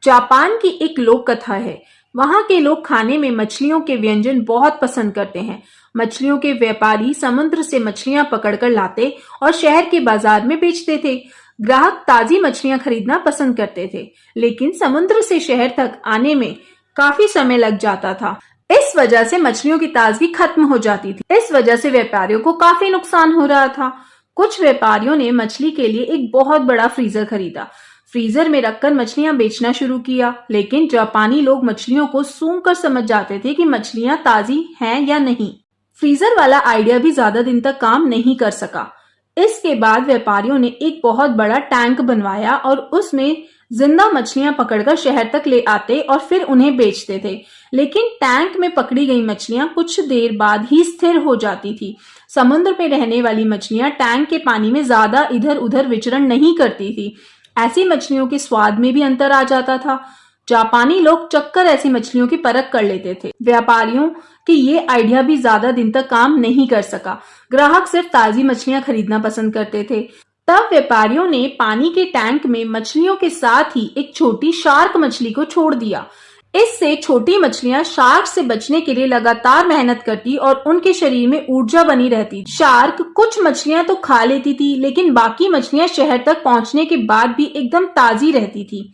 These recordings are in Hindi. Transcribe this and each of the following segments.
जापान की एक लोक कथा है। वहाँ के लोग खाने में मछलियों के व्यंजन बहुत पसंद करते हैं। मछलियों के व्यापारी समुद्र से मछलियां पकड़कर लाते और शहर के बाजार में बेचते थे। ग्राहक ताजी मछलियां खरीदना पसंद करते थे, लेकिन समुद्र से शहर तक आने में काफी समय लग जाता था। इस वजह से मछलियों की ताजगी खत्म हो जाती थी। इस वजह से व्यापारियों को काफी नुकसान हो रहा था। कुछ व्यापारियों ने मछली के लिए एक बहुत बड़ा फ्रीजर खरीदा। फ्रीजर में रखकर मछलियां बेचना शुरू किया, लेकिन जापानी लोग मछलियों को सूंघ कर समझ जाते थे कि मछलियां ताजी हैं या नहीं। फ्रीजर वाला आइडिया भी ज्यादा दिन तक काम नहीं कर सका। इसके बाद व्यापारियों ने एक बहुत बड़ा टैंक बनवाया और उसमें जिंदा मछलियां पकड़कर शहर तक ले आते और फिर उन्हें बेचते थे। लेकिन टैंक में पकड़ी गई मछलियां कुछ देर बाद ही स्थिर हो जाती थी। समुद्र में रहने वाली मछलियां टैंक के पानी में ज्यादा इधर उधर विचरण नहीं करती थी। ऐसी मछलियों के स्वाद में भी अंतर आ जाता था। जापानी लोग चक्कर ऐसी मछलियों की परख कर लेते थे। व्यापारियों कि ये आइडिया भी ज्यादा दिन तक काम नहीं कर सका। ग्राहक सिर्फ ताजी मछलियां खरीदना पसंद करते थे। तब व्यापारियों ने पानी के टैंक में मछलियों के साथ ही एक छोटी शार्क मछली को छोड़ दिया। इससे छोटी मछलियां शार्क से बचने के लिए लगातार मेहनत करती और उनके शरीर में ऊर्जा बनी रहती। शार्क कुछ मछलियां तो खा लेती थी, लेकिन बाकी मछलियां शहर तक पहुंचने के बाद भी एकदम ताजी रहती थी।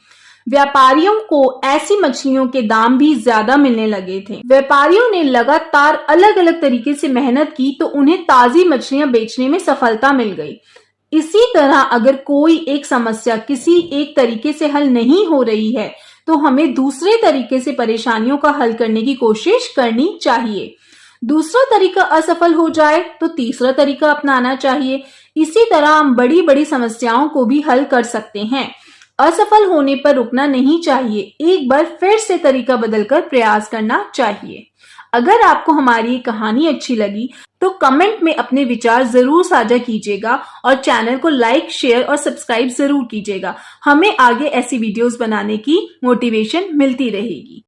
व्यापारियों को ऐसी मछलियों के दाम भी ज्यादा मिलने लगे थे। व्यापारियों ने लगातार अलग अलग तरीके से मेहनत की तो उन्हें ताजी मछलियां बेचने में सफलता मिल गई। इसी तरह अगर कोई एक समस्या किसी एक तरीके से हल नहीं हो रही है तो हमें दूसरे तरीके से परेशानियों का हल करने की कोशिश करनी चाहिए। दूसरा तरीका असफल हो जाए तो तीसरा तरीका अपनाना चाहिए। इसी तरह हम बड़ी बड़ी समस्याओं को भी हल कर सकते हैं। असफल होने पर रुकना नहीं चाहिए, एक बार फिर से तरीका बदलकर प्रयास करना चाहिए। अगर आपको हमारी ये कहानी अच्छी लगी तो कमेंट में अपने विचार जरूर साझा कीजिएगा और चैनल को लाइक, शेयर और सब्सक्राइब जरूर कीजिएगा। हमें आगे ऐसी वीडियोस बनाने की मोटिवेशन मिलती रहेगी।